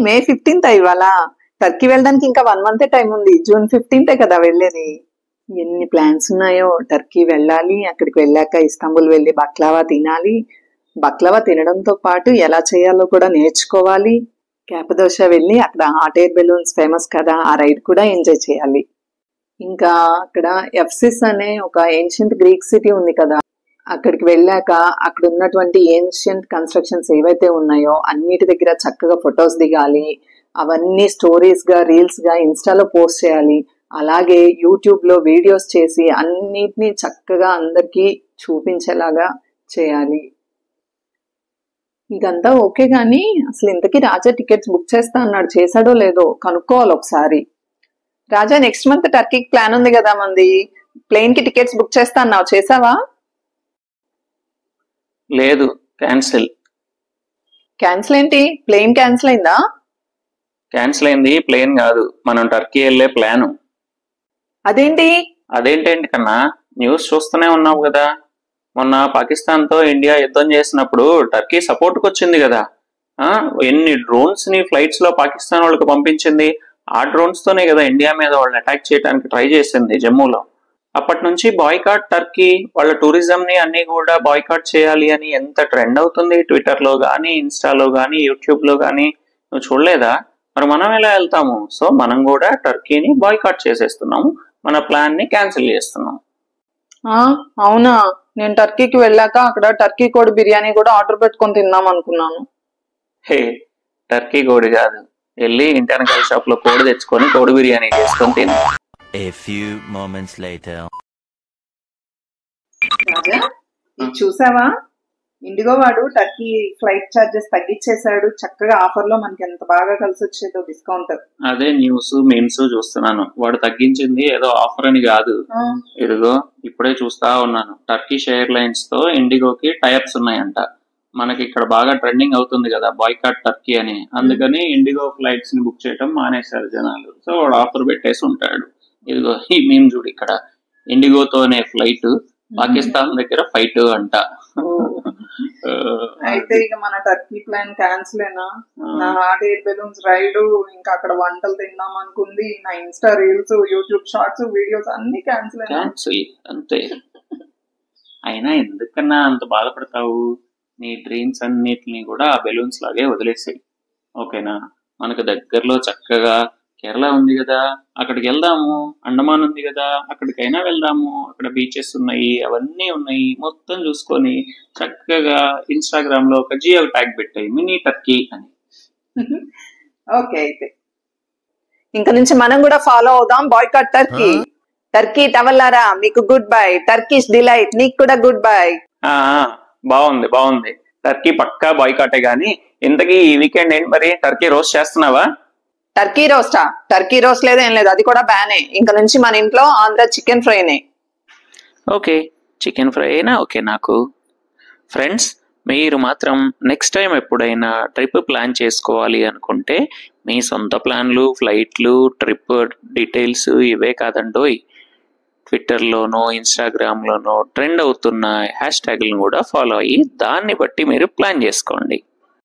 మే 15th ఇవాళ. Turkey వెళ్ళడానికి ఇంకా 1 month టైం ఉంది. June 15th కదా వెళ్ళేది. ఎన్ని ప్లాన్స్ ఉన్నాయో. టర్కీ వెళ్ళాలి, అక్కడికి వెళ్ళాక ఇస్తాంబుల్ వెళ్ళి బక్లావా తినాలి, బక్లావా తినడంతో పాటు ఎలా చేయాలో కూడా నేర్చుకోవాలి, క్యాపదోషా వెళ్ళి అక్కడ హాట్ ఎయిర్ బెలూన్స్ ఫేమస్ కదా, ఆ రైడ్ కూడా ఎంజాయ్ చేయాలి. ఇంకా అక్కడ ఎఫ్సిస్ అనే ఒక ఏన్షియంట్ గ్రీక్ సిటీ ఉంది కదా, అక్కడికి వెళ్ళాక అక్కడ ఉన్నటువంటి ఏన్షియంట్ కన్స్ట్రక్షన్స్ ఏవైతే ఉన్నాయో అన్నిటి దగ్గర చక్కగా ఫొటోస్ దిగాలి, అవన్నీ స్టోరీస్ గా రీల్స్ గా ఇన్స్టాలో పోస్ట్ చేయాలి, అలాగే యూట్యూబ్ లో వీడియోస్ చేసి అన్నిటినీ చక్కగా అందరికీ చూపించేలాగా చేయాలి. ఇదంతా ఓకే గానీ అసలు ఇంతకీ రాజా టికెట్స్ బుక్ చేస్తా అన్నాడు, చేశాడో లేదో కనుక్కోవాలి ఒకసారి. రాజా నెక్స్ట్ మంత్ టర్కీకి ప్లాన్ ఉంది కదా మంది, ప్లేన్ కి టికెట్స్ బుక్ చేస్తా అన్నావు, చేసావా? లేదు, క్యాన్సిల్. క్యాన్సిల్ ఏంటి? ప్లేన్ క్యాన్సిల్ అయిందా? క్యాన్సిల్ అయింది, ప్లేన్ కాదు, మనం టర్కీ వెళ్ళే ప్లాను. అదేంటి? అదేంటేంటి కన్నా, న్యూస్ చూస్తూనే ఉన్నావు కదా, మొన్న పాకిస్తాన్ తో ఇండియా యుద్ధం చేసినప్పుడు టర్కీ సపోర్ట్కి వచ్చింది కదా, ఎన్ని డ్రోన్స్ ని ఫ్లైట్స్ లో పాకిస్తాన్ వాళ్ళకి పంపించింది. ఆ డ్రోన్స్ తోనే కదా ఇండియా మీద వాళ్ళు అటాక్ చేయడానికి ట్రై చేసింది జమ్మూలో. అప్పటి నుంచి బాయ్కాట్ టర్కీ, వాళ్ళ టూరిజం ని అన్ని కూడా బాయ్కాట్ చేయాలి అని ఎంత ట్రెండ్ అవుతుంది ట్విట్టర్ లో గానీ, ఇన్స్టాలో గానీ, యూట్యూబ్ లో గానీ. నువ్వు చూడలేదా? మరి మనం ఎలా వెళ్తాము? సో మనం కూడా టర్కీని బాయ్కాట్ చేసేస్తున్నాము, మన ప్లాన్ ని క్యాన్సిల్ చేస్తున్నాం. అవునా? నేను టర్కీకి వెళ్ళాక అక్కడ టర్కీ కోడి బిర్యానీ కూడా ఆర్డర్ పెట్టుకొని తిందాం అనుకున్నాను. హే, టర్కీ కోడి కాదు, వెళ్ళి ఇంటర్నల్ షాప్ లో కోడి తెచ్చుకొని కోడి బిర్యానీ చేసుకొని తిను. A few moments later. రాజా, చూసావా? ఇండిగో వాడు టర్కీ ఫ్లైట్ చార్జెస్ తగ్గించేశాడు, చక్కగా ఆఫర్ లో మనకి ఎంత బాగా కలిసి వచ్చేదో డిస్కౌంట్. అదే న్యూస్ మీమ్స్ చూస్తున్నాను, వాడు తగ్గించింది ఏదో ఆఫర్ అని కాదు. ఇదిగో ఇప్పుడే చూస్తా ఉన్నాను, టర్కిష్ ఎయిర్లైన్స్ తో ఇండిగోకి టైప్స్ ఉన్నాయంట. మనకి ఇక్కడ బాగా ట్రెండింగ్ అవుతుంది కదా బాయ్కాట్ టర్కీ అని, అందుకని ఇండిగో ఫ్లైట్స్ ని బుక్ చేయడం మానేశారు జనాలు. సో వాడు ఆఫర్ పెట్టేసి ఉంటాడు. ఇదిగో ఈ మీమ్ చూడు, ఇక్కడ ఇండిగోతోనే ఫ్లైట్, పాకిస్తాన్ దగ్గర ఫైట్ అంట. అయితే ఇక మన టర్కీ ప్లాన్ క్యాన్సిల్ అయినా, నా హాట్ ఎయిర్ బెలూన్స్ రైడ్, ఇంకా అక్కడ వంటలు తిందాం అనుకుంది, నా insta reels, YouTube shorts, videos అన్ని క్యాన్సిల్ అంతే. అయినా ఎందుకన్నా అంత బాధపడతావు? నీ డ్రీమ్స్ అన్నిటిని కూడా ఆ బెలూన్స్ లాగే వదిలేసాయి, ఓకేనా? మనకు దగ్గరలో చక్కగా కేరళ ఉంది కదా, అక్కడికి వెళ్దాము. అండమాన్ ఉంది కదా, అక్కడికైనా వెళ్దాము. అక్కడ బీచెస్ ఉన్నాయి, అవన్నీ ఉన్నాయి, మొత్తం చూసుకొని చక్కగా ఇన్స్టాగ్రామ్ లో ఒక జియో ట్యాగ్ పెట్టాయి మినీ టర్కీ అని. ఓకే, అయితే ఇంకా నుంచి మనం కూడా ఫాలో అవుదాం బాయ్కాట్ టర్కీ. టర్కీ టవల్లారా మీకు గుడ్ బై, టర్కిష్ డిలైట్ నీకు కూడా గుడ్ బై. బాగుంది. టర్కీ పక్కా బాయ్కాటే గానీ, ఇంతకీ ఈ వీకెండ్ ఏంటి మరి, టర్కీ రోస్ట్ చేస్తున్నావా? టర్కీ రోస్టా? టర్కీ రోస్ట్ లేదు, ఏం లేదు, అది కూడా బ్యానే. ఇంకా నుంచి మన ఇంట్లో ఆంధ్ర చికెన్ ఫ్రైనే. ఓకే, చికెన్ ఫ్రై అయినా ఓకే నాకు. ఫ్రెండ్స్, మీరు మాత్రం నెక్స్ట్ టైం ఎప్పుడైనా ట్రిప్ ప్లాన్ చేసుకోవాలి అనుకుంటే మీ సొంత ప్లాన్లు, ఫ్లైట్లు, ట్రిప్ డీటెయిల్స్ ఇవే కాదండోయ్, ట్విట్టర్లోనో ఇన్స్టాగ్రామ్లోనో ట్రెండ్ అవుతున్న హ్యాష్ ట్యాగ్లను కూడా ఫాలో అయ్యి దాన్ని బట్టి మీరు ప్లాన్ చేసుకోండి.